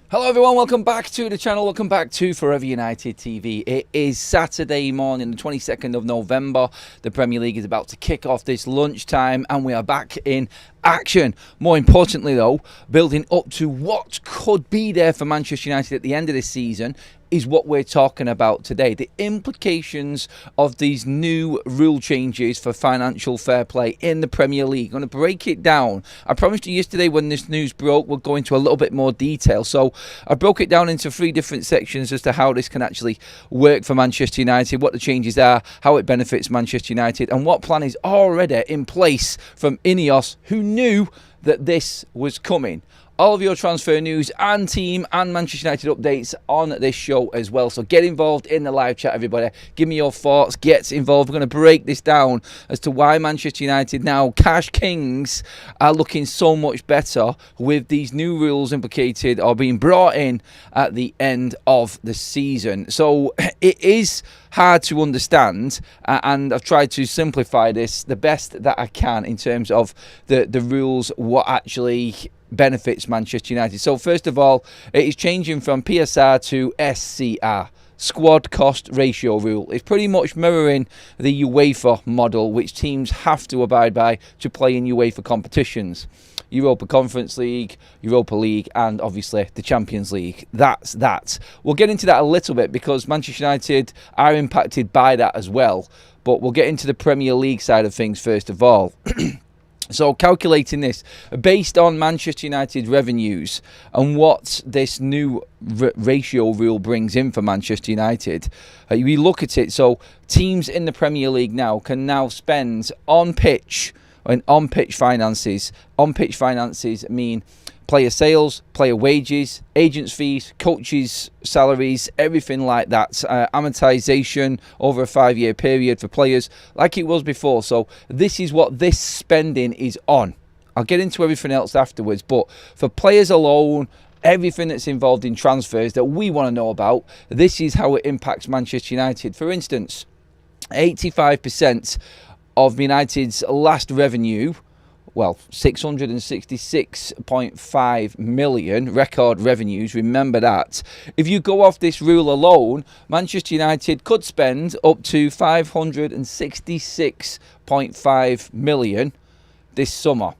Hello everyone, welcome back to the channel, welcome back to Forever United TV. It is Saturday morning, the 22nd of November. The Premier League is about to kick off this lunchtime and we are back in action. More importantly though, building up to what could be there for Manchester United at the end of this season is what we're talking about today. The implications of these new rule changes for financial fair play in the Premier League. I'm going to break it down. I promised you yesterday when this news broke, we'll go into a little bit more detail. So I broke it down into 3 different sections as to how this can actually work for Manchester United, what the changes are, how it benefits Manchester United, and what plan is already in place from INEOS, who knew that this was coming. All of your transfer news and team and Manchester United updates on this show as well. So get involved in the live chat, everybody. Give me your thoughts. Get involved. We're going to break this down as to why Manchester United now, cash kings, are looking so much better with these new rules implicated or being brought in at the end of the season. So it is hard to understand, and I've tried to simplify this the best that I can in terms of the rules, what actually benefits Manchester United. So first of all, it is changing from PSR to SCR, squad cost ratio rule. It's pretty much mirroring the UEFA model, which teams have to abide by to play in UEFA competitions. Europa Conference League, Europa League, and obviously the Champions League. That's that. We'll get into that a little bit because Manchester United are impacted by that as well. But we'll get into the Premier League side of things first of all. So calculating this based on Manchester United revenues and what this new ratio rule brings in for Manchester United, we look at it. So teams in the Premier League now can now spend on pitch and on-pitch finances. On-pitch finances mean player sales, player wages, agents' fees, coaches' salaries, everything like that. Amortization over a 5-year period for players like it was before. So this is what this spending is on. I'll get into everything else afterwards. But for players alone, everything that's involved in transfers that we want to know about, this is how it impacts Manchester United. For instance, 85% of United's last revenue, well, 666.5 million record revenues, remember that. If you go off this rule alone, Manchester United could spend up to 566.5 million this summer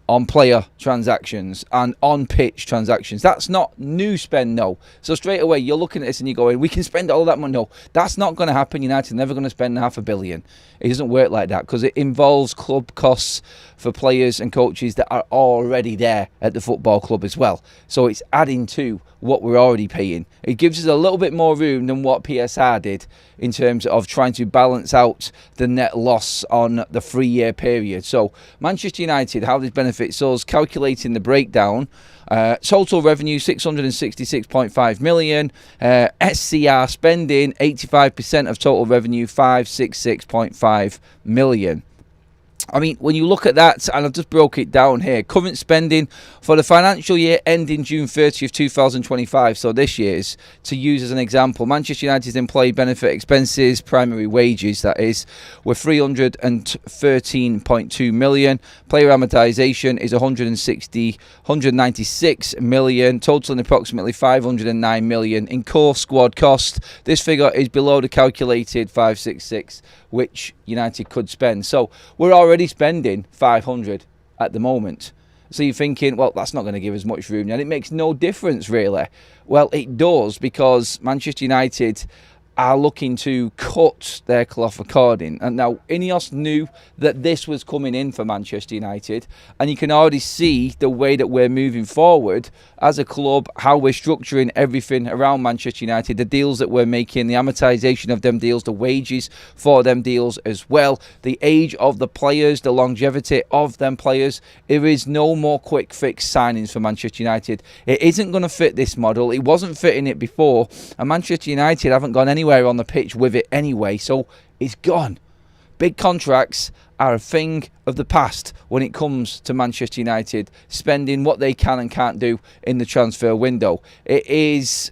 on player transactions and on pitch transactions. That's not new spend, no. So straight away you're looking at this and you're going, we can spend all of that money. No, that's not going to happen. United are never going to spend $500 million. It doesn't work like that because it involves club costs for players and coaches that are already there at the football club as well. So it's adding to what we're already paying. It gives us a little bit more room than what PSR did in terms of trying to balance out the net loss on the 3-year period. So Manchester United, how this benefits us, calculating the breakdown. Total revenue 666.5 million. SCR spending 85% of total revenue 566.5 million. I mean, when you look at that, and I've just broke it down here, current spending for the financial year ending June 30th, 2025, so this year's, to use as an example, Manchester United's employee benefit expenses, primary wages, that is, were 313.2 million. Player amortization is 196 million, totaling approximately 509 million. In core squad cost, this figure is below the calculated 566, which United could spend. So we're already spending 500 at the moment. So you're thinking, well, that's not going to give us much room, and it makes no difference really. Well, it does, because Manchester United are looking to cut their cloth according. And now INEOS knew that this was coming in for Manchester United, and you can already see the way that we're moving forward as a club, how we're structuring everything around Manchester United, the deals that we're making, the amortization of them deals, the wages for them deals as well, the age of the players, the longevity of them players. There is no more quick fix signings for Manchester United. It isn't going to fit this model. It wasn't fitting it before, and Manchester United haven't gone anywhere on the pitch with it anyway, so it's gone. Big contracts are a thing of the past when it comes to Manchester United spending what they can and can't do in the transfer window. It is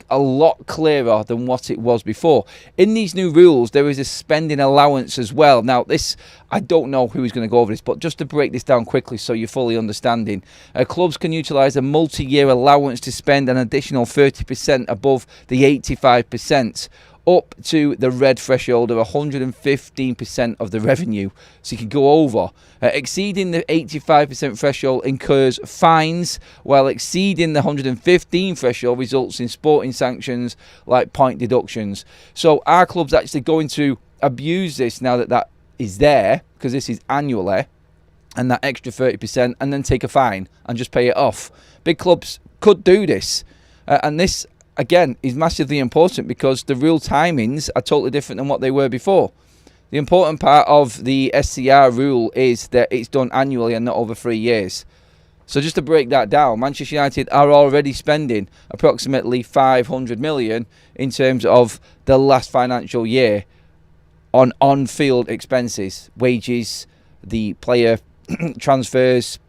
a lot clearer than what it was before. In these new rules, there is a spending allowance as well. Now, this, I don't know who is going to go over this, but just to break this down quickly so you're fully understanding, clubs can utilise a multi-year allowance to spend an additional 30% above the 85%. Up to the red threshold of 115% of the revenue. So you can go over. Exceeding the 85% threshold incurs fines, while exceeding the 115 threshold results in sporting sanctions like point deductions. So our club's actually going to abuse this now that that is there, because this is annually, and that extra 30%, and then take a fine and just pay it off. Big clubs could do this, and this, again, is massively important because the real timings are totally different than what they were before. The important part of the SCR rule is that it's done annually and not over 3 years. So just to break that down, Manchester United are already spending approximately 500 million in terms of the last financial year on on-field expenses, wages, the player transfers,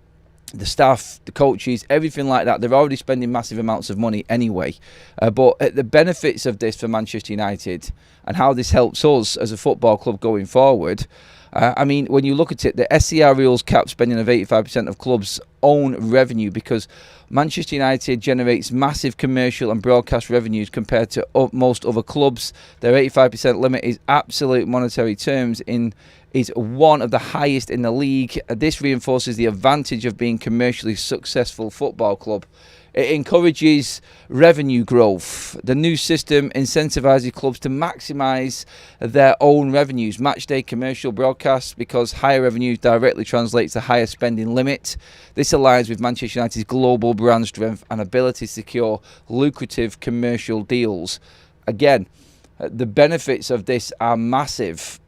the staff, the coaches, everything like that. They're already spending massive amounts of money anyway. But the benefits of this for Manchester United and how this helps us as a football club going forward, I mean, when you look at it, the SCR rules cap spending of 85% of clubs' own revenue, because Manchester United generates massive commercial and broadcast revenues compared to most other clubs. Their 85% limit is absolute monetary terms is one of the highest in the league. This reinforces the advantage of being commercially successful football club. It encourages revenue growth. The new system incentivizes clubs to maximise their own revenues, match day commercial broadcasts, because higher revenues directly translates to higher spending limit. This aligns with Manchester United's global brand strength and ability to secure lucrative commercial deals. Again, the benefits of this are massive.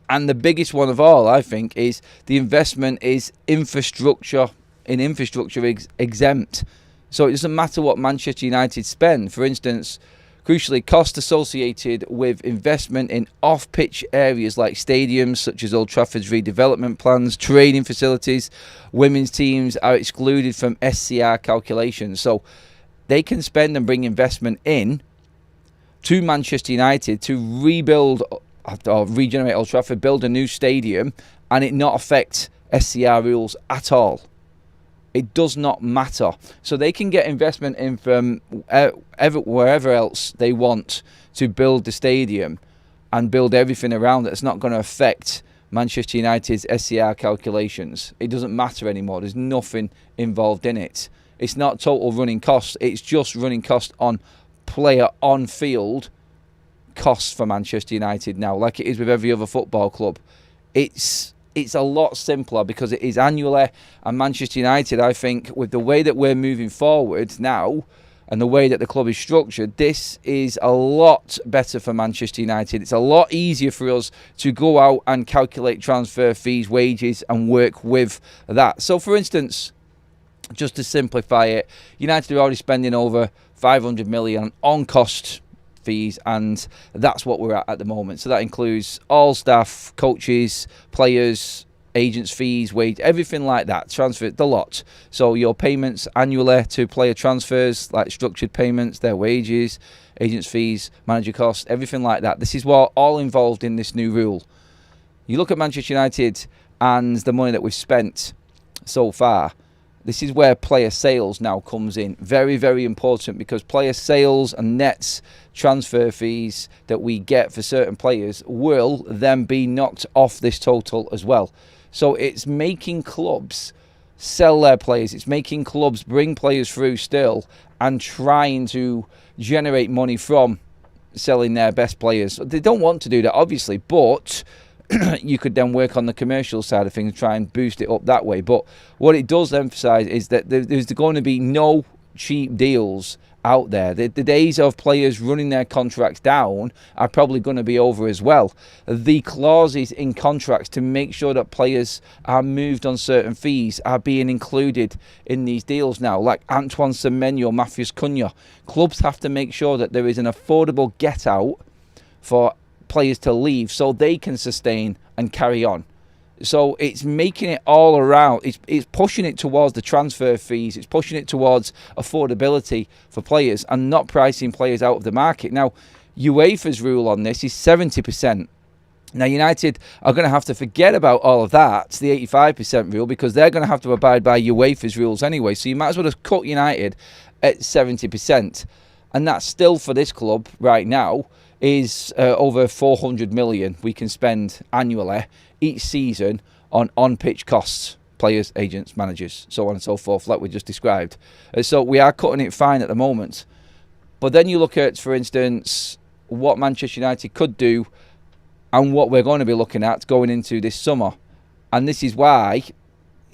And the biggest one of all, I think, is the investment is infrastructure exempt. So it doesn't matter what Manchester United spend. For instance, crucially, costs associated with investment in off-pitch areas like stadiums, such as Old Trafford's redevelopment plans, training facilities, women's teams are excluded from SCR calculations. So they can spend and bring investment in to Manchester United to rebuild or regenerate Old Trafford, build a new stadium, and it not affect SCR rules at all. It does not matter. So they can get investment in from wherever else they want to build the stadium and build everything around it. It's not going to affect Manchester United's SCR calculations. It doesn't matter anymore. There's nothing involved in it. It's not total running costs. It's just running cost on player on field costs for Manchester United now, like it is with every other football club. It's a lot simpler because it is annually, and Manchester United, I think, with the way that we're moving forward now and the way that the club is structured, this is a lot better for Manchester United. It's a lot easier for us to go out and calculate transfer fees, wages, and work with that. So, for instance, just to simplify it, United are already spending over 500 million on cost fees, and that's what we're at the moment. So that includes all staff, coaches, players, agents' fees, wage, everything like that, transfer, the lot. So your payments annually to player transfers, like structured payments, their wages, agents' fees, manager costs, everything like that. This is what all involved in this new rule. You look at Manchester United and the money that we've spent so far. This is where player sales now comes in. Very, very important, because player sales and nets transfer fees that we get for certain players will then be knocked off this total as well. So it's making clubs sell their players. It's making clubs bring players through still and trying to generate money from selling their best players. They don't want to do that, obviously, but you could then work on the commercial side of things, try and boost it up that way. But what it does emphasise is that there's going to be no cheap deals out there. The days of players running their contracts down are probably going to be over as well. The clauses in contracts to make sure that players are moved on certain fees are being included in these deals now, like Antoine Semenyo, Matheus Cunha. Clubs have to make sure that there is an affordable get out for players to leave so they can sustain and carry on. So it's making it all around. It's pushing it towards the transfer fees. It's pushing it towards affordability for players and not pricing players out of the market. Now, UEFA's rule on this is 70%. Now, United are going to have to forget about all of that, the 85% rule, because they're going to have to abide by UEFA's rules anyway. So you might as well just cut United at 70%. And that's still, for this club right now, is over 400 million we can spend annually each season on on-pitch costs, players, agents, managers, so on and so forth, like we just described. So we are cutting it fine at the moment. But then you look at, for instance, what Manchester United could do and what we're going to be looking at going into this summer. And this is why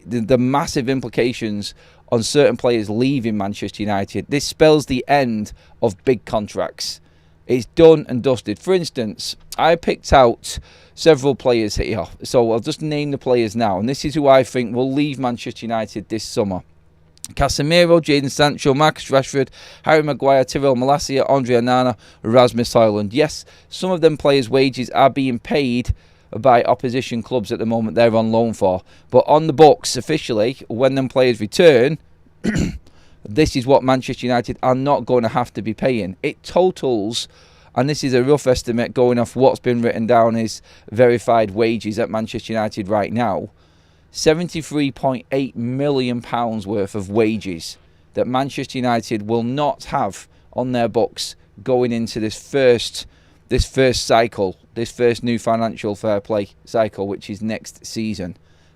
the massive implications on certain players leaving Manchester United. This spells the end of big contracts. It's done and dusted. For instance, I picked out several players here. So I'll just name the players now. And this is who I think will leave Manchester United this summer. Casemiro, Jadon Sancho, Marcus Rashford, Harry Maguire, Tyrell Malacia, Andre Onana, Rasmus Højlund. Yes, some of them players' wages are being paid by opposition clubs at the moment they're on loan for. But on the books, officially, when them players return, this is what Manchester United are not going to have to be paying. It totals, and this is a rough estimate going off what's been written down as verified wages at Manchester United right now, £73.8 million worth of wages that Manchester United will not have on their books going into this first cycle, this first new financial fair play cycle, which is next season.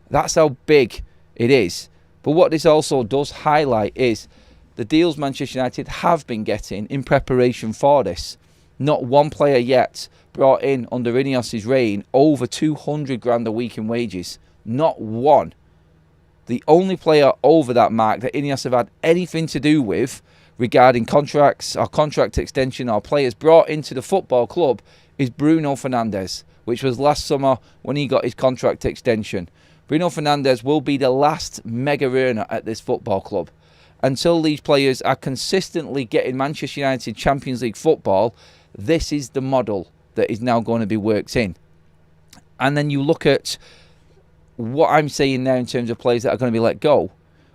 That's how big it is. But what this also does highlight is the deals Manchester United have been getting in preparation for this. Not one player yet brought in under Ineos's reign over 200 grand a week in wages. Not one. The only player over that mark that Ineos have had anything to do with regarding contracts or contract extension or players brought into the football club is Bruno Fernandes, which was last summer when he got his contract extension. Bruno Fernandes will be the last mega earner at this football club. Until these players are consistently getting Manchester United Champions League football, this is the model that is now going to be worked in. And then you look at what I'm saying now in terms of players that are going to be let go.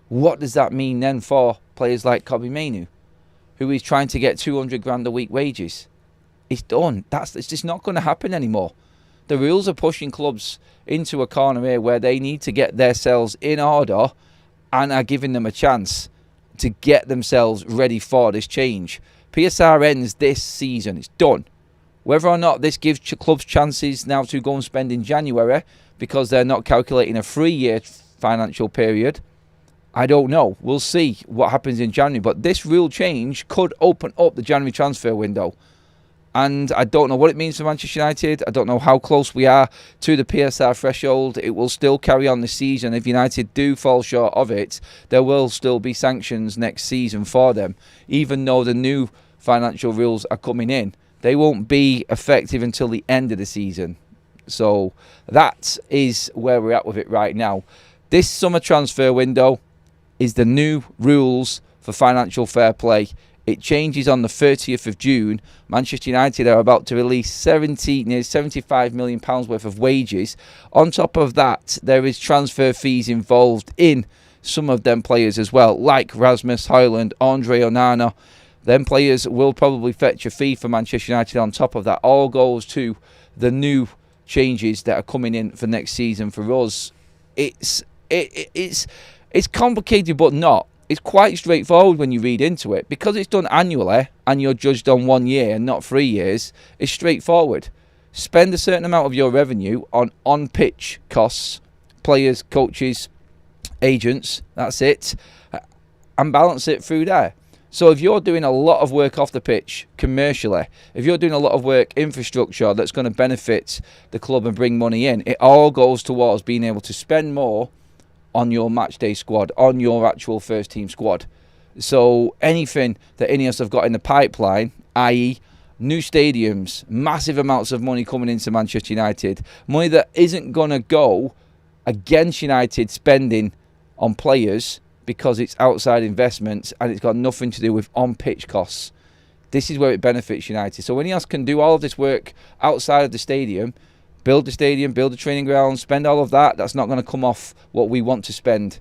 What does that mean then for players like Kobbie Mainoo, who is trying to get 200 grand a week wages? It's done. It's just not going to happen anymore. The rules are pushing clubs into a corner here where they need to get themselves in order and are giving them a chance to get themselves ready for this change. PSR ends this season. It's done. Whether or not this gives clubs chances now to go and spend in January because they're not calculating a 3-year financial period, I don't know. We'll see what happens in January. But this rule change could open up the January transfer window. And I don't know what it means for Manchester United. I don't know how close we are to the PSR threshold. It will still carry on this season. If United do fall short of it, there will still be sanctions next season for them. Even though the new financial rules are coming in, they won't be effective until the end of the season. So that is where we're at with it right now. This summer transfer window is the new rules for financial fair play. It changes on the 30th of June. Manchester United are about to release nearly £75 million worth of wages. On top of that, there is transfer fees involved in some of them players as well, like Rasmus Højlund, Andre Onana. Them players will probably fetch a fee for Manchester United on top of that. All goes to the new changes that are coming in for next season for us. It's complicated, but not. It's quite straightforward when you read into it. Because it's done annually and you're judged on 1 year and not 3 years, it's straightforward. Spend a certain amount of your revenue on pitch costs, players, coaches, agents, that's it, and balance it through there. So if you're doing a lot of work off the pitch commercially, if you're doing a lot of work infrastructure that's going to benefit the club and bring money in, it all goes towards being able to spend more on your matchday squad, on your actual first team squad. So anything that Ineos have got in the pipeline, i.e. new stadiums, massive amounts of money coming into Manchester United, money that isn't going to go against United spending on players because it's outside investments and it's got nothing to do with on-pitch costs. this is where it benefits United. So when Ineos can do all of this work outside of the stadium, build the stadium, build the training ground, spend all of that, that's not going to come off what we want to spend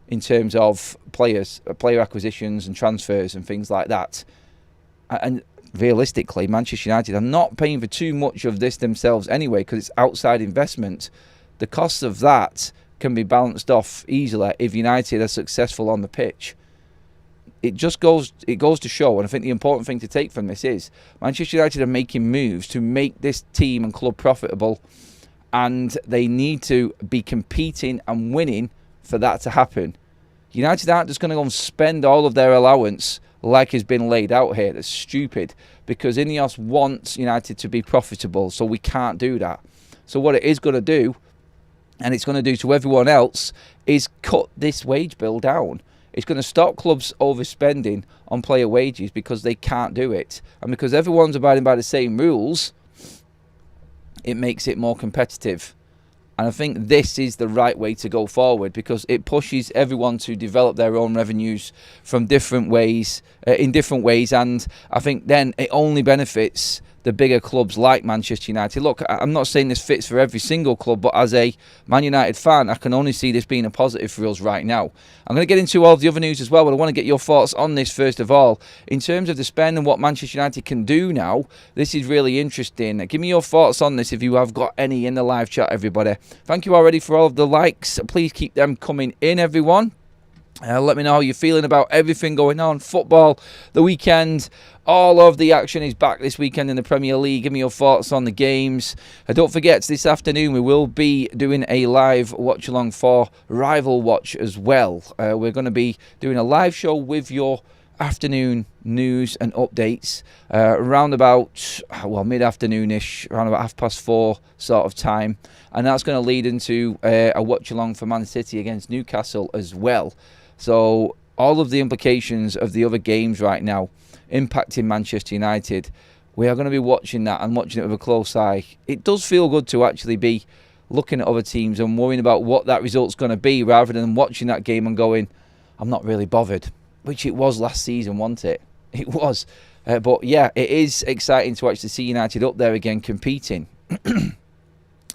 in terms of players, player acquisitions and transfers and things like that. And realistically, Manchester United are not paying for too much of this themselves anyway, because it's outside investment. The costs of that can be balanced off easily if United are successful on the pitch. It goes to show, and I think the important thing to take from this is Manchester United are making moves to make this team and club profitable, and they need to be competing and winning for that to happen. United aren't just going to go and spend all of their allowance like has been laid out here. That's stupid, because Ineos wants United to be profitable, so we can't do that. So what it is going to do, and it's going to do to everyone else, is cut this wage bill down. It's going to stop clubs overspending on player wages because they can't do it. And because everyone's abiding by the same rules, it makes it more competitive. And I think this is the right way to go forward, because it pushes everyone to develop their own revenues from different ways, in different ways. And I think then it only benefits the bigger clubs like Manchester United. Look, I'm not saying this fits for every single club, but as a Man United fan, I can only see this being a positive for us right now. I'm going to get into all of the other news as well, but I want to get your thoughts on this first of all. In terms of the spend and what Manchester United can do now, this is really interesting. Give me your thoughts on this if you have got any in the live chat, everybody. Thank you already for all of the likes. Please keep them coming in, everyone. Let me know how you're feeling about everything going on. Football, the weekend, all of the action is back this weekend in the Premier League. Give me your thoughts on the games. Don't forget, this afternoon we will be doing a live watch-along for Rival Watch as well. We're going to be doing a live show with your afternoon news and updates around about, well, mid-afternoon-ish, around about 4:30 sort of time. And that's going to lead into a watch-along for Man City against Newcastle as well. So all of the implications of the other games right now impacting Manchester United, we are going to be watching that and watching it with a close eye. It does feel good to actually be looking at other teams and worrying about what that result's going to be, rather than watching that game and going, I'm not really bothered, which it was last season, wasn't it? It was. But yeah, it is exciting to actually see United up there again competing.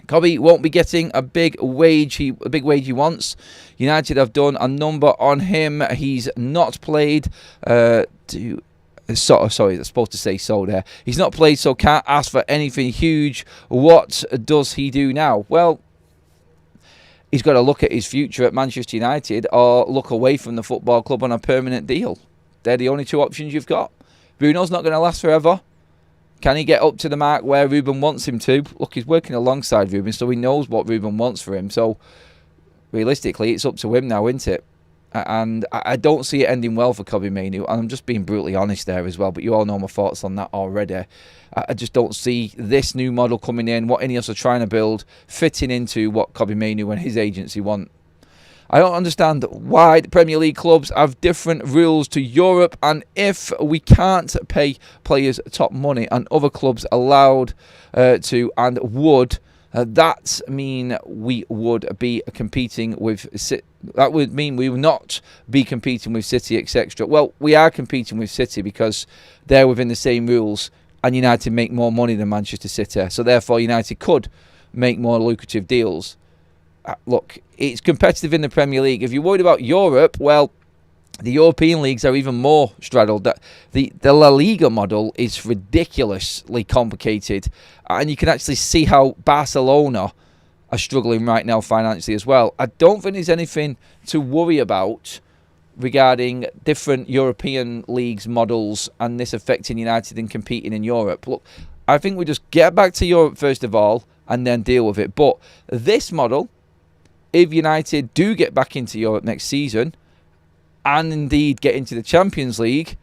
Cobby won't be getting a big wage he wants. United have done a number on him. He's not played. Sorry, that's supposed to say so there. He's not played, so can't ask for anything huge. What does he do now? Well, he's got to look at his future at Manchester United or look away from the football club on a permanent deal. They're the only two options you've got. Bruno's not going to last forever. Can he get up to the mark where Ruben wants him to? Look, he's working alongside Ruben, so he knows what Ruben wants for him. So, realistically, it's up to him now, isn't it? And I don't see it ending well for Kobbie Mainoo. And I'm just being brutally honest there as well, but you all know my thoughts on that already. I just don't see this new model coming in, what Ineos are trying to build, fitting into what Kobbie Mainoo and his agency want. I don't understand why the Premier League clubs have different rules to Europe, and if we can't pay players top money and other clubs allowed to and would, that mean we would be competing with. That would mean we would not be competing with City, etc. Well, we are competing with City because they're within the same rules, and United make more money than Manchester City, so therefore United could make more lucrative deals. Look, it's competitive in the Premier League. If you're worried about Europe, well, the European leagues are even more straddled. The La Liga model is ridiculously complicated, and you can actually see how Barcelona are struggling right now financially as well. I don't think there's anything to worry about regarding different European leagues models and this affecting United and competing in Europe. Look, I think we just get back to Europe first of all and then deal with it. But this model, if United do get back into Europe next season and indeed get into the Champions League,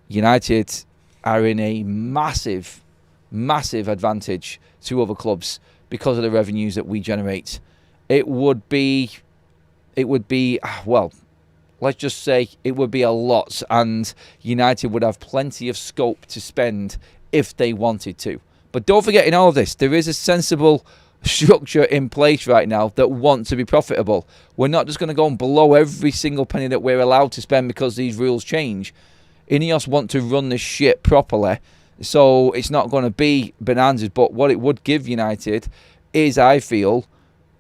United are in a massive, massive advantage to other clubs because of the revenues that we generate. It would be, well, let's just say it would be a lot, and United would have plenty of scope to spend if they wanted to. But don't forget, in all of this, there is a sensible structure in place right now that want to be profitable. We're not just going to go and blow every single penny that we're allowed to spend because these rules change. Ineos want to run this shit properly, so it's not going to be bonanzas. But what it would give United is, I feel,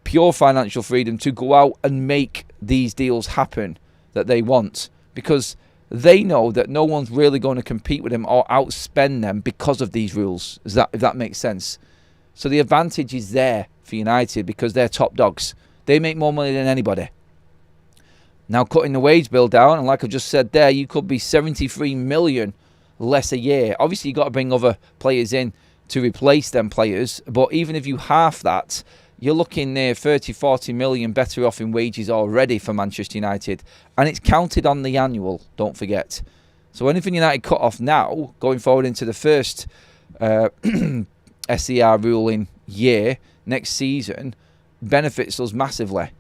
pure financial freedom to go out and make these deals happen that they want, because they know that no one's really going to compete with them or outspend them because of these rules. If that makes sense. So the advantage is there for United because they're top dogs. They make more money than anybody. Now, cutting the wage bill down, and like I just said there, you could be 73 million less a year. Obviously, you've got to bring other players in to replace them players. But even if you half that, you're looking near 30, 40 million better off in wages already for Manchester United. And it's counted on the annual, don't forget. So anything United cut off now, going forward into the first SCR ruling year, next season, benefits us massively.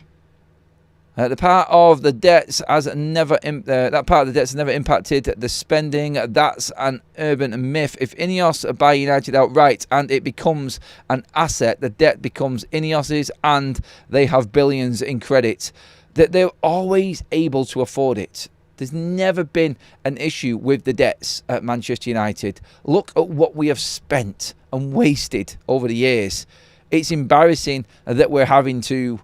The part of the debts has never impacted the spending. That's an urban myth. If Ineos buy United outright and it becomes an asset, the debt becomes Ineos's, and they have billions in credit. That they're always able to afford it. There's never been an issue with the debts at Manchester United. Look at what we have spent and wasted over the years. It's embarrassing that we're having to.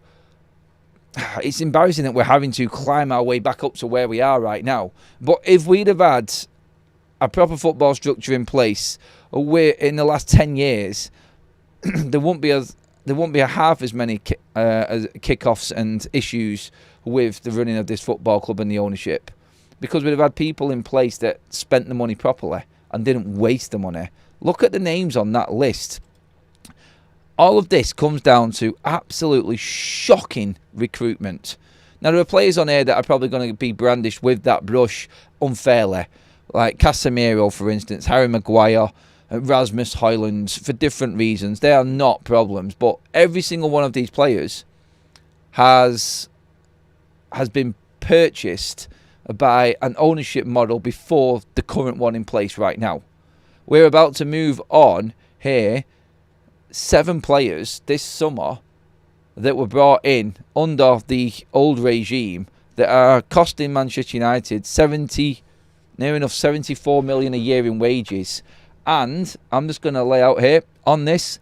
It's embarrassing that we're having to climb our way back up to where we are right now. But if we'd have had a proper football structure in place, in the last 10 years, there won't be a half as many kickoffs and issues with the running of this football club and the ownership, because we'd have had people in place that spent the money properly and didn't waste the money. Look at the names on that list. All of this comes down to absolutely shocking recruitment. Now, there are players on here that are probably going to be brandished with that brush unfairly, like Casemiro, for instance, Harry Maguire, Rasmus Højlund, for different reasons. They are not problems, but every single one of these players has been purchased by an ownership model before the current one in place right now. We're about to move on here. 7 players this summer that were brought in under the old regime that are costing Manchester United near enough 74 million a year in wages. And I'm just going to lay out here on this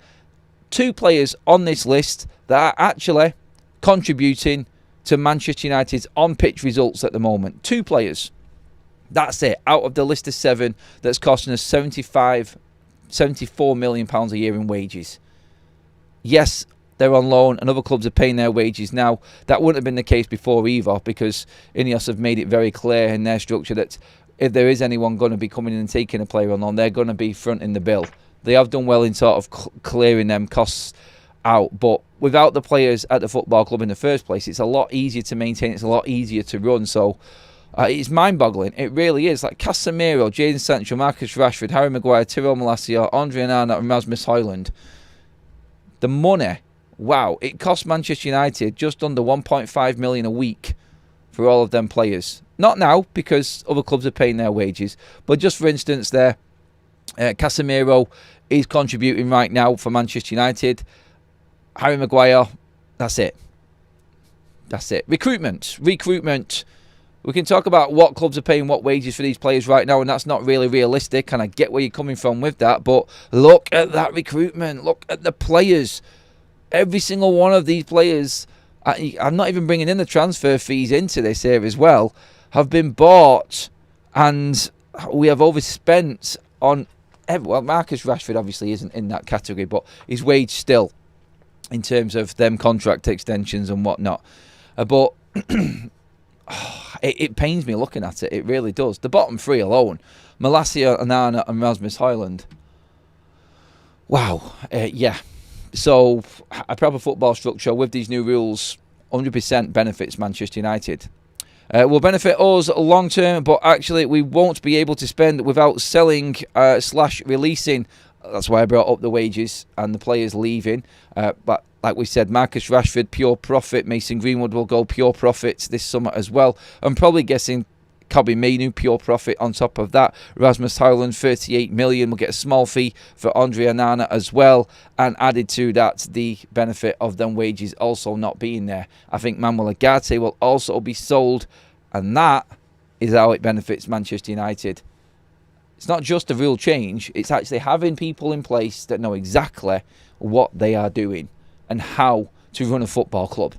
2 players on this list that are actually contributing to Manchester United's on-pitch results at the moment. 2 players. That's it. Out of the list of 7 that's costing us 74 million pounds a year in wages. Yes, they're on loan and other clubs are paying their wages now. That wouldn't have been the case before either, because Ineos have made it very clear in their structure that if there is anyone going to be coming in and taking a player on loan, they're going to be fronting the bill. They have done well in sort of clearing them costs out, but without the players at the football club in the first place, it's a lot easier to maintain, it's a lot easier to run. So it's mind-boggling. It really is. Like Casemiro, Jadon Sancho, Marcus Rashford, Harry Maguire, Tyrell Malacia, Andre Onana and Rasmus Højlund. The money, wow, it cost Manchester United just under 1.5 million a week for all of them players. Not now, because other clubs are paying their wages, but just for instance there, Casemiro is contributing right now for Manchester United. Harry Maguire, that's it. That's it. Recruitment. We can talk about what clubs are paying what wages for these players right now, and that's not really realistic, and I get where you're coming from with that, but look at that recruitment. Look at the players. Every single one of these players, I'm not even bringing in the transfer fees into this here as well, have been bought, and we have overspent on... Well, Marcus Rashford obviously isn't in that category, but his wage still, in terms of them contract extensions and whatnot. But it pains me looking at it. It really does. The bottom 3 alone, Malacia, Onana and Rasmus Højlund. Wow. Yeah. So a proper football structure with these new rules 100% benefits Manchester United. Will benefit us long term, but actually we won't be able to spend without selling / releasing. That's why I brought up the wages and the players leaving. But like we said, Marcus Rashford, pure profit. Mason Greenwood will go pure profits this summer as well. I'm probably guessing Kobbie Mainoo, pure profit on top of that. Rasmus Højlund, 38 million. We'll get a small fee for Andre Onana as well. And added to that, the benefit of them wages also not being there. I think Manuel Ugarte will also be sold. And that is how it benefits Manchester United. It's not just a rule change, it's actually having people in place that know exactly what they are doing and how to run a football club.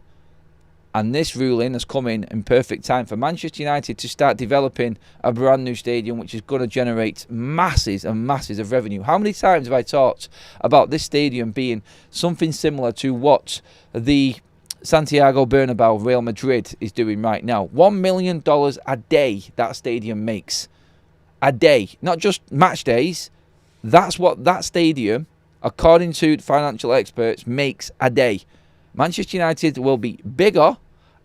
And this ruling has come in perfect time for Manchester United to start developing a brand new stadium which is going to generate masses and masses of revenue. How many times have I talked about this stadium being something similar to what the Santiago Bernabeu Real Madrid is doing right now? $1 million a day that stadium makes. A day, not just match days. That's what that stadium, according to financial experts, makes a day. Manchester United will be bigger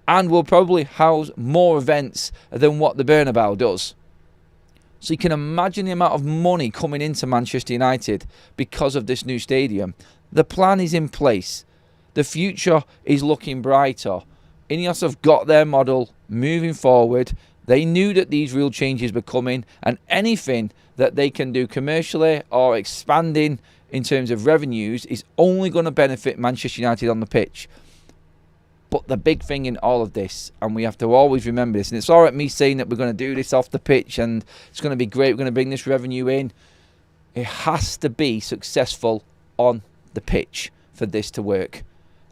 and will probably house more events than what the Bernabeu does. So you can imagine the amount of money coming into Manchester United because of this new stadium. The plan is in place. The future is looking brighter. Ineos have got their model moving forward. They knew that these rule changes were coming, and anything that they can do commercially or expanding in terms of revenues is only going to benefit Manchester United on the pitch. But the big thing in all of this, and we have to always remember this, and it's all right me saying that we're going to do this off the pitch and it's going to be great, we're going to bring this revenue in. It has to be successful on the pitch for this to work.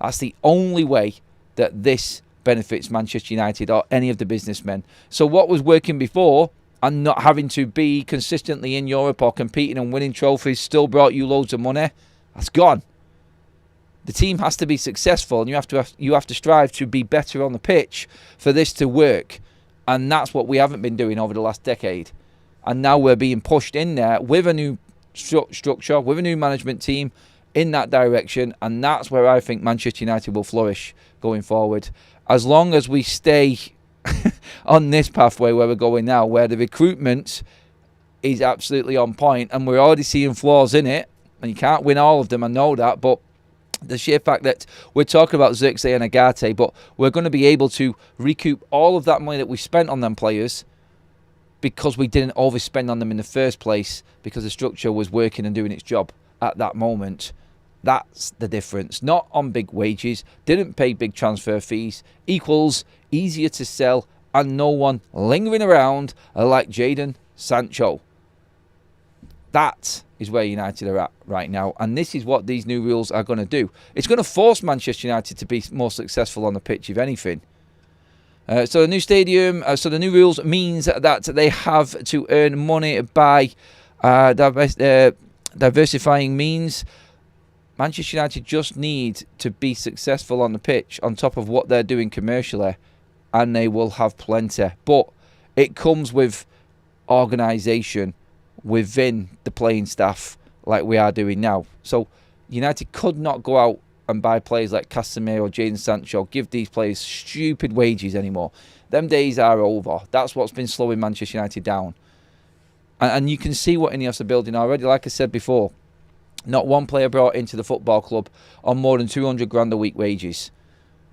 That's the only way that this benefits Manchester United or any of the businessmen. So what was working before, and not having to be consistently in Europe or competing and winning trophies still brought you loads of money, that's gone. The team has to be successful, and you have to strive to be better on the pitch for this to work. And that's what we haven't been doing over the last decade. And now we're being pushed in there with a new structure, with a new management team in that direction. And that's where I think Manchester United will flourish going forward. As long as we stay on this pathway where we're going now, where the recruitment is absolutely on point, and we're already seeing flaws in it, and you can't win all of them, I know that, but the sheer fact that we're talking about Xerxes and Agate, but we're going to be able to recoup all of that money that we spent on them players because we didn't overspend on them in the first place because the structure was working and doing its job at that moment. That's the difference. Not on big wages, didn't pay big transfer fees, equals easier to sell, and no one lingering around like Jadon Sancho. That is where United are at right now, and this is what these new rules are going to do. It's going to force Manchester United to be more successful on the pitch, if anything. So the new stadium, so the new rules means that they have to earn money by diversifying means. Manchester United just need to be successful on the pitch on top of what they're doing commercially, and they will have plenty. But it comes with organisation within the playing staff like we are doing now. So United could not go out and buy players like Casemiro or Jadon Sancho, give these players stupid wages anymore. Them days are over. That's what's been slowing Manchester United down. And you can see what Ineos are building already. Like I said before, not one player brought into the football club on more than 200 grand a week wages.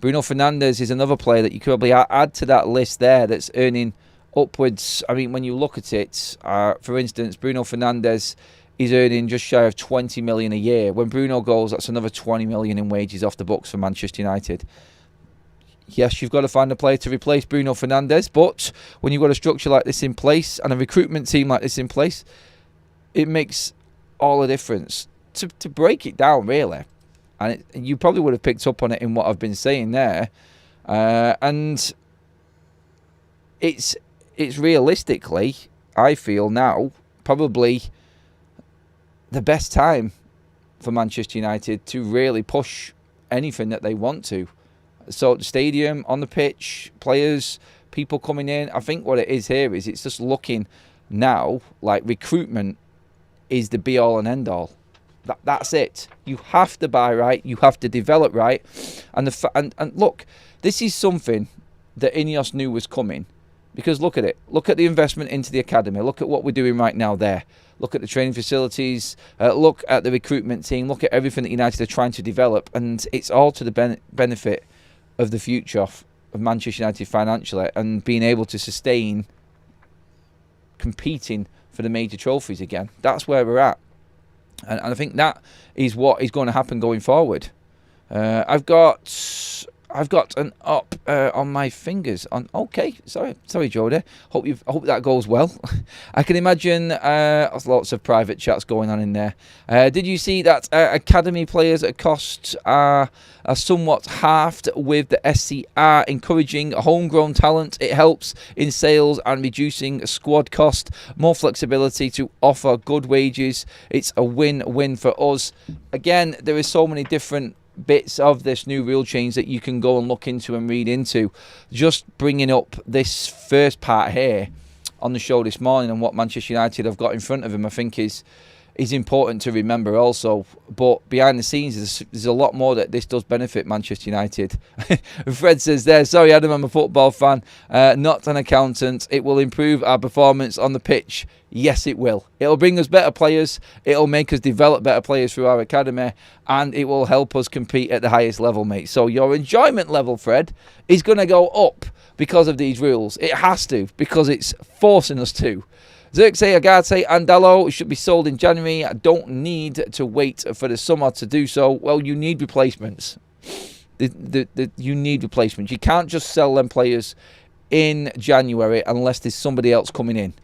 Bruno Fernandes is another player that you could probably add to that list there that's earning upwards. I mean, when you look at it, for instance, Bruno Fernandes is earning just shy of 20 million a year. When Bruno goes, that's another 20 million in wages off the books for Manchester United. Yes, you've got to find a player to replace Bruno Fernandes, but when you've got a structure like this in place and a recruitment team like this in place, it makes all the difference. To break it down, really, and you probably would have picked up on it in what I've been saying there, and it's realistically, I feel now, probably the best time for Manchester United to really push anything that they want to. So the stadium, on the pitch, players, people coming in, I think what it is here is it's just looking now like recruitment is the be-all and end-all. That's it. You have to buy right. You have to develop right. And look, this is something that Ineos knew was coming. Because look at it. Look at the investment into the academy. Look at what we're doing right now there. Look at the training facilities. Look at the recruitment team. Look at everything that United are trying to develop. And it's all to the benefit of the future of Manchester United financially and being able to sustain competing for the major trophies again. That's where we're at. And I think that is what is going to happen going forward. I've got I've got an up on my fingers. Okay, sorry, Jody. Hope that goes well. I can imagine there's lots of private chats going on in there. Did you see that academy players at cost are somewhat halved with the SCR encouraging homegrown talent? It helps in sales and reducing squad cost. More flexibility to offer good wages. It's a win-win for us. Again, there is so many different bits of this new rule change that you can go and look into and read into. Just bringing up this first part here on the show this morning and what Manchester United have got in front of them, I think is important to remember also. But behind the scenes, there's a lot more that this does benefit Manchester United. Fred says there, sorry Adam, I'm a football fan, not an accountant. It will improve our performance on the pitch. Yes, it will. It'll bring us better players. It'll make us develop better players through our academy. And it will help us compete at the highest level, mate. So your enjoyment level, Fred, is going to go up because of these rules. It has to, because it's forcing us to. Xerxes Agate and Dallo should be sold in January. I don't need to wait for the summer to do so. Well, you need replacements. You need replacements. You can't just sell them players in January unless there's somebody else coming in.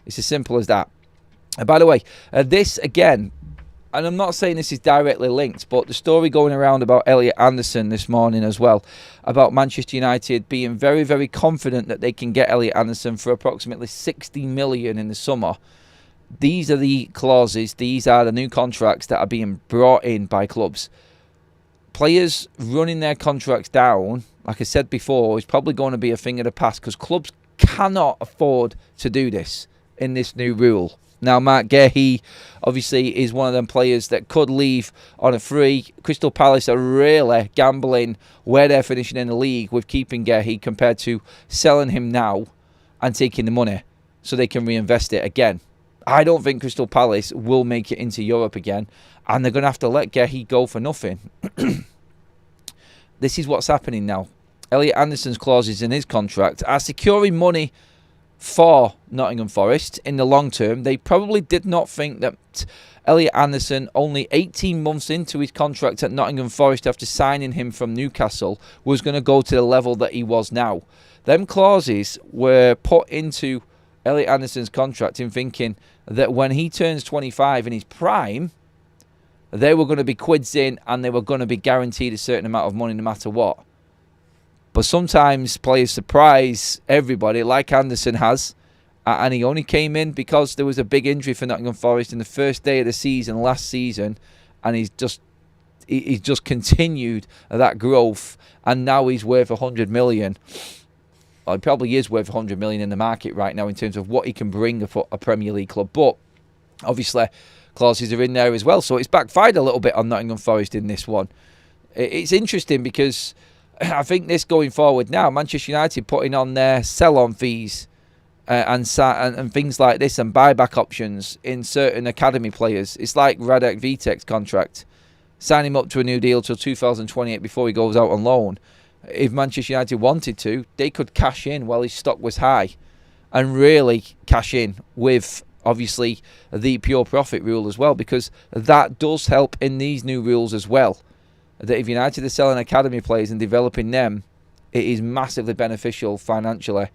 It's as simple as that. By the way, this again, and I'm not saying this is directly linked, but the story going around about Elliot Anderson this morning as well, about Manchester United being very, very confident that they can get Elliot Anderson for approximately 60 million in the summer. These are the clauses, these are the new contracts that are being brought in by clubs. Players running their contracts down, like I said before, is probably going to be a thing of the past because clubs cannot afford to do this in this new rule. Now, Mark Gahey obviously is one of them players that could leave on a free. Crystal Palace are really gambling where they're finishing in the league with keeping Gahey compared to selling him now and taking the money so they can reinvest it again. I don't think Crystal Palace will make it into Europe again, and they're going to have to let Gahey go for nothing. This is what's happening now. Elliot Anderson's clauses in his contract are securing money for Nottingham Forest in the long term. They probably did not think that Elliot Anderson, only 18 months into his contract at Nottingham Forest after signing him from Newcastle, was going to go to the level that he was now. Them clauses were put into Elliot Anderson's contract in thinking that when he turns 25 in his prime, they were going to be quids in and they were going to be guaranteed a certain amount of money no matter what. But sometimes players surprise everybody, like Anderson has. And he only came in because there was a big injury for Nottingham Forest in the first day of the season last season. And he's just continued that growth. And now he's worth 100 million. Well, he probably is worth 100 million in the market right now in terms of what he can bring for a Premier League club. But obviously, clauses are in there as well. So it's backfired a little bit on Nottingham Forest in this one. It's interesting because I think this going forward now, Manchester United putting on their sell-on fees and things like this and buyback options in certain academy players. It's like Radek Vitek's contract. Sign him up to a new deal till 2028 before he goes out on loan. If Manchester United wanted to, they could cash in while his stock was high and really cash in with, obviously, the pure profit rule as well, because that does help in these new rules as well. That if United are selling academy players and developing them, it is massively beneficial financially.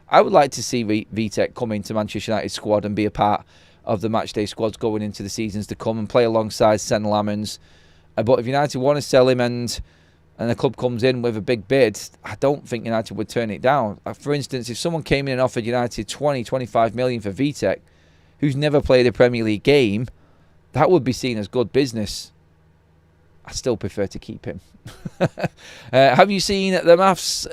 I would like to see Vitek come into Manchester United squad and be a part of the matchday squads going into the seasons to come and play alongside Sen Lammens. But if United want to sell him and the club comes in with a big bid, I don't think United would turn it down. For instance, if someone came in and offered United 20, 25 million for Vitek, who's never played a Premier League game, that would be seen as good business. I still prefer to keep him. Have you seen the maths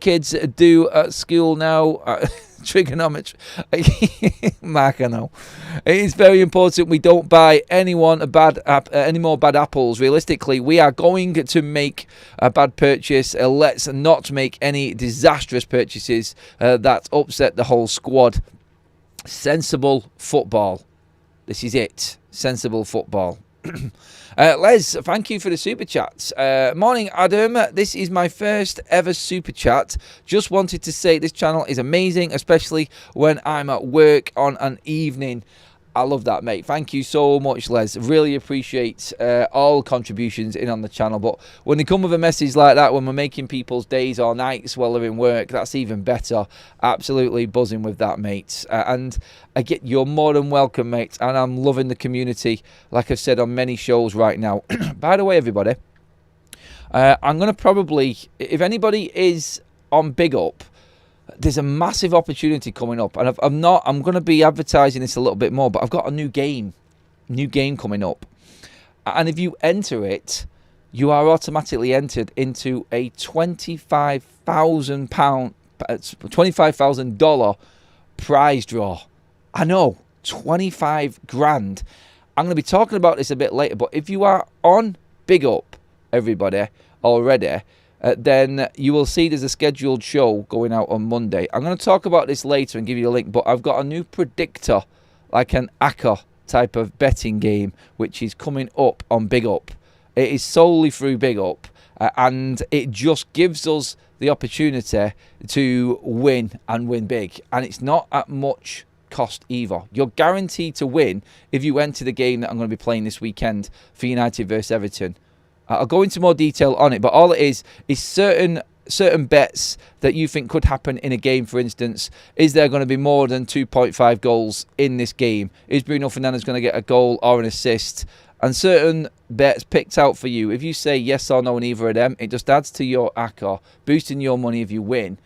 kids do at school now? Trigonometry. Mark, I know. It's very important we don't buy any more bad apples. Realistically, we are going to make a bad purchase. Let's not make any disastrous purchases that upset the whole squad. Sensible football. This is it. Sensible football. Les, thank you for the super chat. Morning, Adam. This is my first ever super chat. Just wanted to say this channel is amazing, especially when I'm at work on an evening. I love that, mate. Thank you so much, Les. Really appreciate all contributions in on the channel. But when they come with a message like that, when we're making people's days or nights while they're in work, that's even better. Absolutely buzzing with that, mate. And I get you're more than welcome, mate. And I'm loving the community, like I've said on many shows right now. By the way, everybody, I'm going to probably, if anybody is on Big Up, there's a massive opportunity coming up, and I'm going to be advertising this a little bit more, but I've got a new game coming up, and if you enter it, you are automatically entered into a $25,000 prize draw. I know, 25 grand. I'm going to be talking about this a bit later, but if you are on Big Up, everybody, already, then you will see there's a scheduled show going out on Monday. I'm going to talk about this later and give you a link, but I've got a new predictor, like an ACCA type of betting game, which is coming up on Big Up. It is solely through Big Up, and it just gives us the opportunity to win and win big. And it's not at much cost either. You're guaranteed to win if you enter the game that I'm going to be playing this weekend for United versus Everton. I'll go into more detail on it, but all it is certain bets that you think could happen in a game. For instance, is there going to be more than 2.5 goals in this game? Is Bruno Fernandes going to get a goal or an assist? And certain bets picked out for you. If you say yes or no on either of them, it just adds to your ACCA, boosting your money if you win,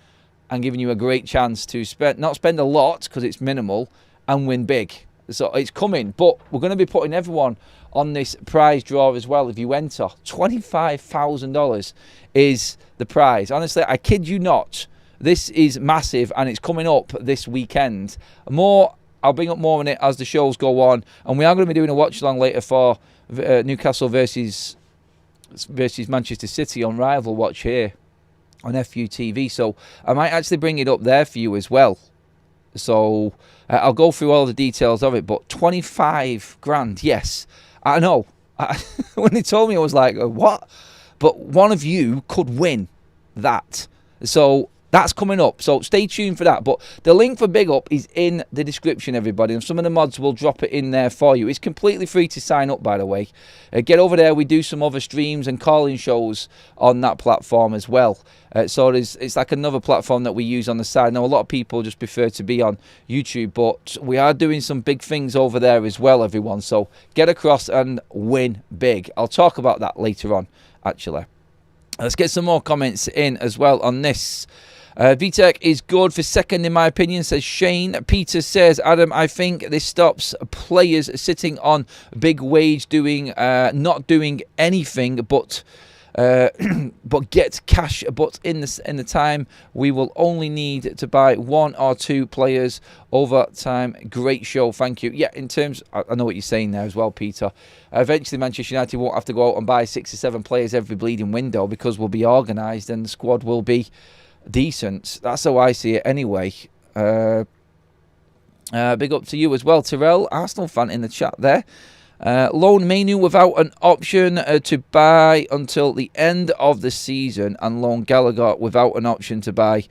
and giving you a great chance to not spend a lot because it's minimal, and win big. So it's coming, but we're going to be putting everyone on this prize draw as well. If you enter, $25,000 is the prize. Honestly, I kid you not. This is massive, and it's coming up this weekend. I'll bring up more on it as the shows go on, and we are going to be doing a watch along later for Newcastle versus Manchester City on Rival Watch here on FUTV. So I might actually bring it up there for you as well. So I'll go through all the details of it, but 25 grand, yes. I know. When they told me, I was like, what? But one of you could win that. So that's coming up. So stay tuned for that. But the link for Big Up is in the description, everybody. And some of the mods will drop it in there for you. It's completely free to sign up, by the way. Get over there. We do some other streams and calling shows on that platform as well. So it's like another platform that we use on the side. Now, a lot of people just prefer to be on YouTube, but we are doing some big things over there as well, everyone. So get across and win big. I'll talk about that later on, actually. Let's get some more comments in as well on this. VTech is good for second, in my opinion, says Shane. Peter says, Adam, I think this stops players sitting on big wage not doing anything but get cash. But in the time, we will only need to buy 1 or 2 players over time. Great show, thank you. Yeah, in terms, I know what you're saying there as well, Peter. Eventually, Manchester United won't have to go out and buy 6 or 7 players every bleeding window because we'll be organised and the squad will be decent. That's how I see it anyway. Big up to you as well, Terrell, Arsenal fan in the chat there. Loan Manu without an option to buy until the end of the season, and loan Gallagher without an option to buy.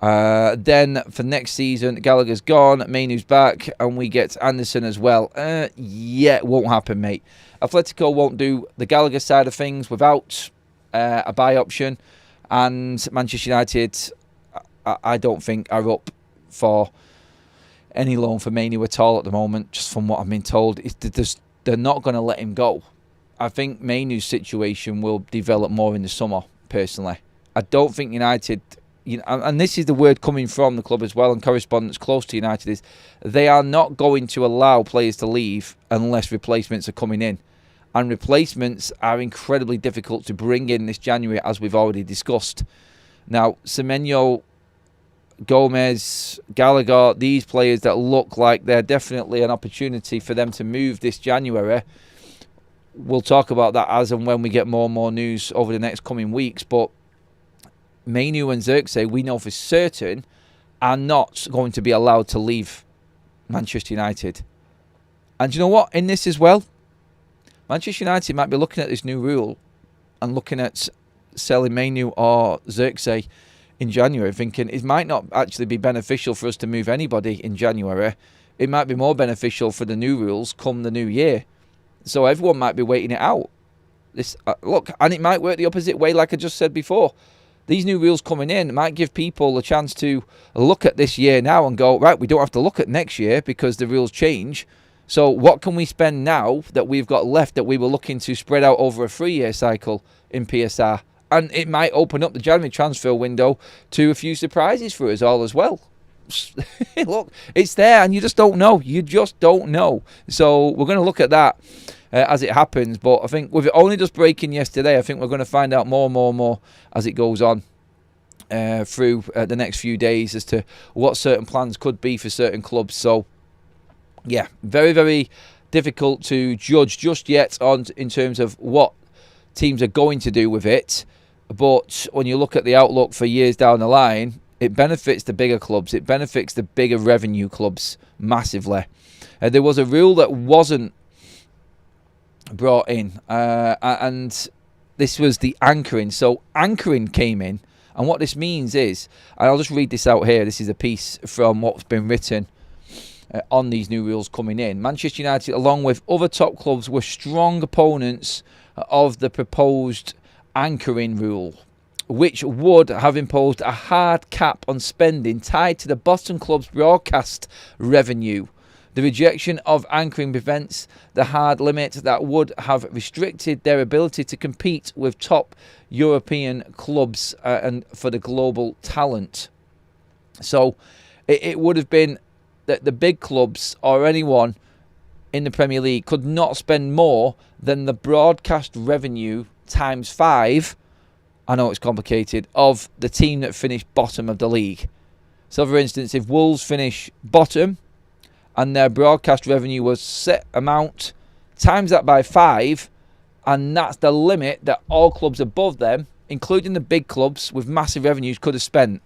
Then for next season, Gallagher's gone, Manu's back, and we get Anderson as well. Yeah, it won't happen, mate. Atletico won't do the Gallagher side of things without a buy option. And Manchester United, I don't think, are up for any loan for Manu at all at the moment, just from what I've been told. They're not going to let him go. I think Manu's situation will develop more in the summer, personally. I don't think United, and this is the word coming from the club as well, and correspondents close to United, is they are not going to allow players to leave unless replacements are coming in. And replacements are incredibly difficult to bring in this January, as we've already discussed. Now, Semenyo, Gomez, Gallagher, these players that look like they're definitely an opportunity for them to move this January. We'll talk about that as and when we get more and more news over the next coming weeks. But Manu and Xerxes, we know for certain, are not going to be allowed to leave Manchester United. And you know what? In this as well, Manchester United might be looking at this new rule and looking at selling Manu or Xerxes in January, thinking it might not actually be beneficial for us to move anybody in January it might be more beneficial for the new rules come the new year. So everyone might be waiting it out. Look, and it might work the opposite way, like I just said before. These new rules coming in might give people a chance to look at this year now and go, right, we don't have to look at next year because the rules change. So what can we spend now that we've got left that we were looking to spread out over a 3-year cycle in PSR? And it might open up the January transfer window to a few surprises for us all as well. Look, it's there and you just don't know. You just don't know. So we're going to look at that as it happens. But I think with it only just breaking yesterday, I think we're going to find out more and more and more as it goes on through the next few days as to what certain plans could be for certain clubs. So, yeah, very, very difficult to judge just yet in terms of what teams are going to do with it. But when you look at the outlook for years down the line, it benefits the bigger clubs. It benefits the bigger revenue clubs massively. There was a rule that wasn't brought in, and this was the anchoring. So anchoring came in, and what this means is, and I'll just read this out here. This is a piece from what's been written on these new rules coming in. Manchester United, along with other top clubs, were strong opponents of the proposed anchoring rule, which would have imposed a hard cap on spending tied to the bottom club's broadcast revenue. The rejection of anchoring prevents the hard limit that would have restricted their ability to compete with top European clubs and for the global talent. So it would have been that the big clubs or anyone in the Premier League could not spend more than the broadcast revenue times 5, I know it's complicated, of the team that finished bottom of the league. So for instance, if Wolves finish bottom and their broadcast revenue was set amount, times that by 5, and that's the limit that all clubs above them, including the big clubs with massive revenues, could have spent.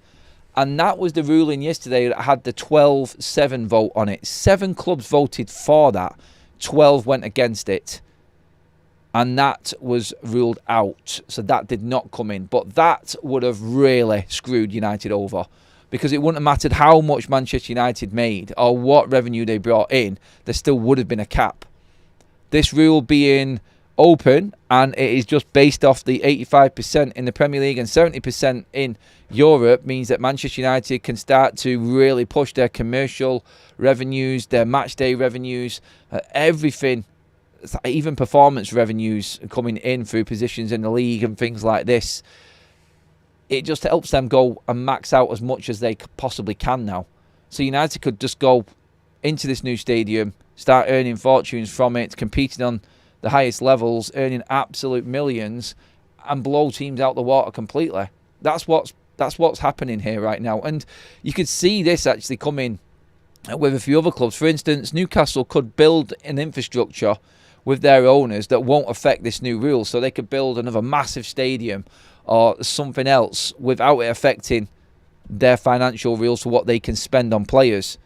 And that was the ruling yesterday that had the 12-7 vote on it. 7 clubs voted for that. 12 went against it. And that was ruled out. So that did not come in. But that would have really screwed United over. Because it wouldn't have mattered how much Manchester United made or what revenue they brought in. There still would have been a cap. This rule being open, and it is just based off the 85% in the Premier League and 70% in Europe, means that Manchester United can start to really push their commercial revenues, their match day revenues, everything, even performance revenues coming in through positions in the league and things like this. It just helps them go and max out as much as they possibly can now. So United could just go into this new stadium, start earning fortunes from it, competing on the highest levels, earning absolute millions, and blow teams out the water completely. That's what's happening here right now. And you could see this actually coming with a few other clubs. For instance, Newcastle could build an infrastructure with their owners that won't affect this new rule. So they could build another massive stadium or something else without it affecting their financial rules for what they can spend on players.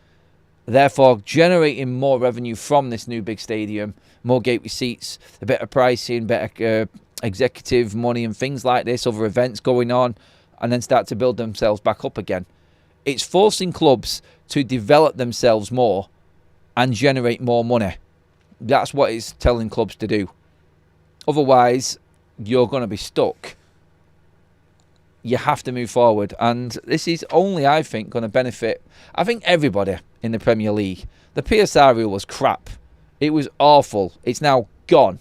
Therefore, generating more revenue from this new big stadium, more gate receipts, a better pricing, better executive money and things like this, other events going on, and then start to build themselves back up again. It's forcing clubs to develop themselves more and generate more money. That's what it's telling clubs to do. Otherwise, you're going to be stuck. You have to move forward. And this is only, I think, going to benefit, I think, everybody in the Premier League. The PSR rule was crap. It was awful. It's now gone.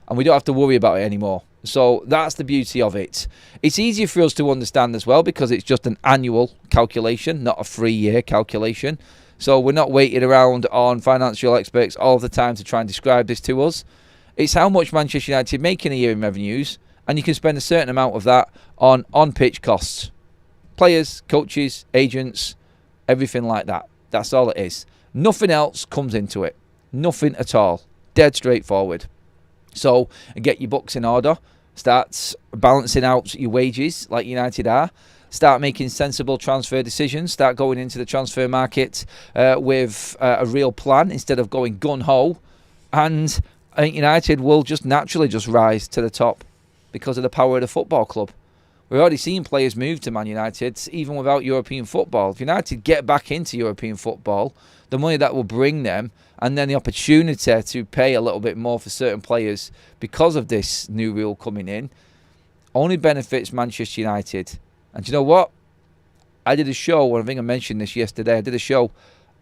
And we don't have to worry about it anymore. So that's the beauty of it. It's easier for us to understand as well because it's just an annual calculation, not a 3-year calculation. So we're not waiting around on financial experts all the time to try and describe this to us. It's how much Manchester United make in a year in revenues, and you can spend a certain amount of that on on-pitch costs. Players, coaches, agents, everything like that. That's all it is. Nothing else comes into it. Nothing at all. Dead straightforward. So get your books in order. Start balancing out your wages like United are. Start making sensible transfer decisions. Start going into the transfer market with a real plan instead of going gun-ho. And I think United will just naturally just rise to the top because of the power of the football club. We're already seeing players move to Man United even without European football. If United get back into European football, the money that will bring them, and then the opportunity to pay a little bit more for certain players because of this new rule coming in, only benefits Manchester United. And do you know what? I did a show, and I think I mentioned this yesterday. I did a show,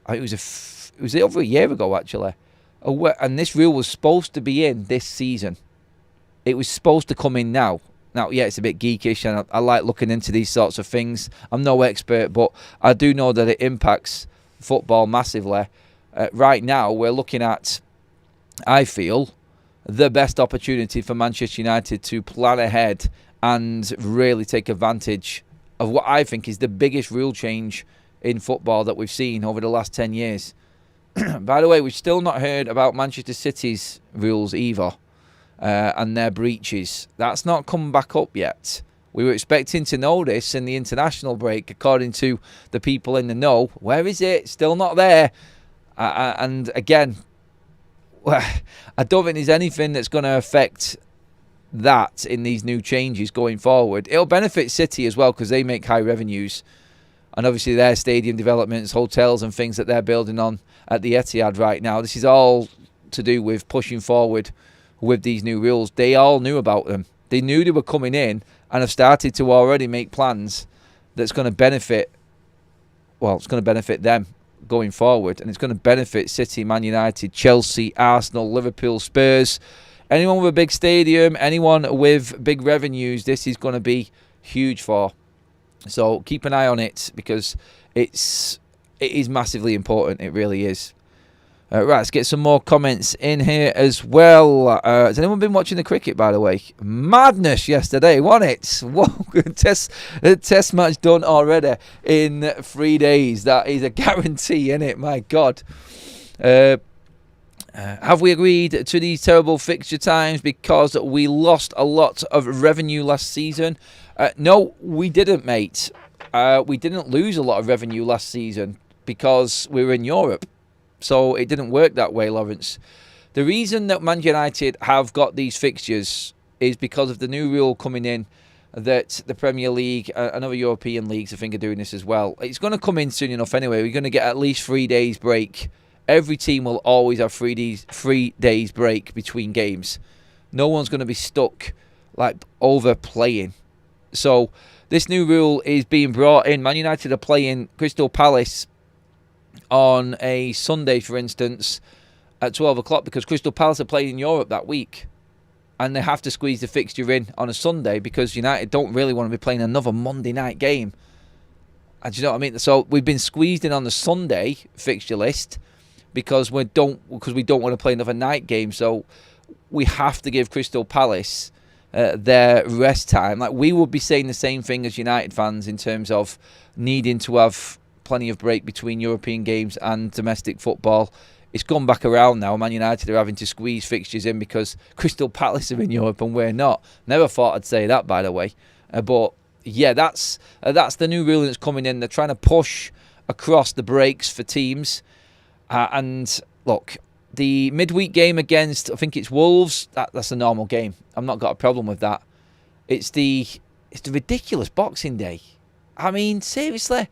it was over a year ago actually, and this rule was supposed to be in this season. It was supposed to come in now. Now, yeah, it's a bit geekish, and I like looking into these sorts of things. I'm no expert, but I do know that it impacts football massively. Right now, we're looking at, I feel, the best opportunity for Manchester United to plan ahead and really take advantage of what I think is the biggest rule change in football that we've seen over the last 10 years. By the way, we've still not heard about Manchester City's rules either, and their breaches. That's not come back up yet. We were expecting to know this in the international break, according to the people in the know. Where is it? Still not there. And again, I don't think there's anything that's going to affect that in these new changes going forward. It'll benefit City as well because they make high revenues, and obviously their stadium developments, hotels and things that they're building on at the Etihad right now. This is all to do with pushing forward with these new rules. They all knew about them. They knew they were coming in and have started to already make plans that's going to benefit, well, it's going to benefit them going forward, and it's going to benefit City, Man United, Chelsea, Arsenal, Liverpool, Spurs. Anyone with a big stadium, anyone with big revenues, this is going to be huge for. So keep an eye on it because it is massively important. It really is. Right, let's get some more comments in here as well. Has anyone been watching the cricket, by the way? Madness yesterday, wasn't it? Whoa, test match done already in 3 days. That is a guarantee, isn't it? My God. Have we agreed to these terrible fixture times because we lost a lot of revenue last season? No, we didn't, mate. We didn't lose a lot of revenue last season because we were in Europe. So it didn't work that way, Lawrence. The reason that Man United have got these fixtures is because of the new rule coming in that the Premier League and other European leagues, I think, are doing this as well. It's going to come in soon enough anyway. We're going to get at least 3 days break. Every team will always have 3 days break between games. No one's going to be stuck like overplaying. So this new rule is being brought in. Man United are playing Crystal Palace on a Sunday, for instance, at 12 o'clock because Crystal Palace are playing in Europe that week. And they have to squeeze the fixture in on a Sunday because United don't really want to be playing another Monday night game. And do you know what I mean? So we've been squeezed in on the Sunday fixture list because we don't want to play another night game. So we have to give Crystal Palace their rest time. Like, we would be saying the same thing as United fans in terms of needing to have plenty of break between European games and domestic football. It's gone back around now. Man United are having to squeeze fixtures in because Crystal Palace are in Europe and we're not. Never thought I'd say that, by the way. But yeah, that's the new rule that's coming in. They're trying to push across the breaks for teams. And look, the midweek game against, I think it's Wolves, that's a normal game. I've not got a problem with that. It's the ridiculous Boxing Day. I mean, seriously.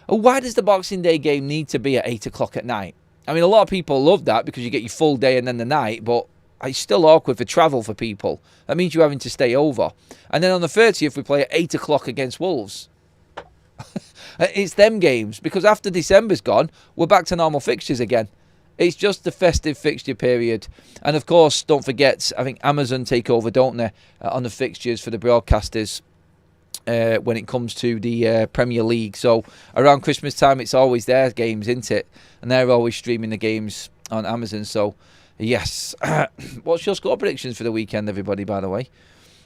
Why does the Boxing Day game need to be at 8 o'clock at night? I mean, a lot of people love that because you get your full day and then the night, but it's still awkward for travel for people. That means you're having to stay over. And then on the 30th, we play at 8 o'clock against Wolves. It's them games, because after December's gone, we're back to normal fixtures again. It's just the festive fixture period. And of course, don't forget, I think Amazon take over, don't they, on the fixtures for the broadcasters. When it comes to the Premier League. So around Christmas time, it's always their games, isn't it? And they're always streaming the games on Amazon. So yes. What's your score predictions for the weekend, everybody, by the way?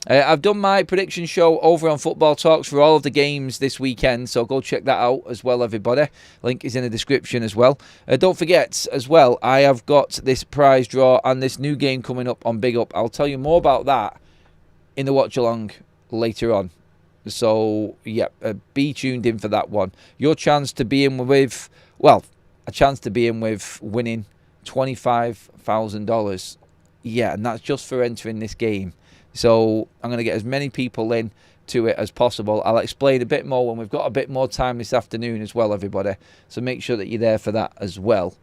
I've done my prediction show over on Football Talks for all of the games this weekend, so go check that out as well, everybody. Link is in the description as well. Don't forget as well, I have got this prize draw and this new game coming up on Big Up. I'll tell you more about that in the watch along later on. So, yeah, be tuned in for that one. Your chance to be in with, well, a chance to be in with winning $25,000. Yeah, and that's just for entering this game. So, I'm going to get as many people in to it as possible. I'll explain a bit more when we've got a bit more time this afternoon as well, everybody. So make sure that you're there for that as well.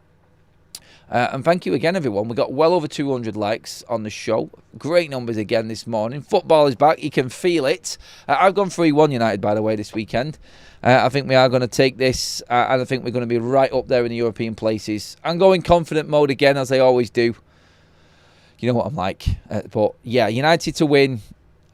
And thank you again, everyone. We got well over 200 likes on the show. Great numbers again this morning. Football is back. You can feel it. I've gone 3-1 United, by the way, this weekend. I think we are going to take this, and I think we're going to be right up there in the European places. I'm going confident mode again, as I always do. You know what I'm like. But, yeah, United to win.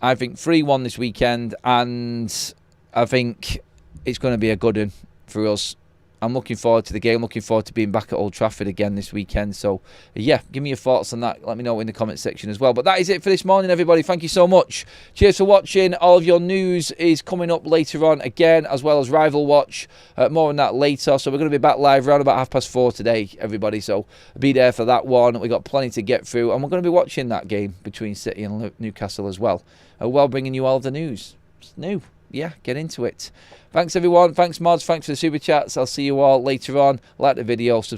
I think 3-1 this weekend, and I think it's going to be a good one for us. I'm looking forward to the game, looking forward to being back at Old Trafford again this weekend. So, yeah, give me your thoughts on that. Let me know in the comment section as well. But that is it for this morning, everybody. Thank you so much. Cheers for watching. All of your news is coming up later on again, as well as Rival Watch. More on that later. So we're going to be back live around about 4:30 today, everybody. So be there for that one. We've got plenty to get through. And we're going to be watching that game between City and Newcastle as well. While bringing you all of the news. It's new. Yeah, get into it. Thanks, everyone. Thanks, mods. Thanks for the super chats. I'll see you all later on. Like the video. Subscribe.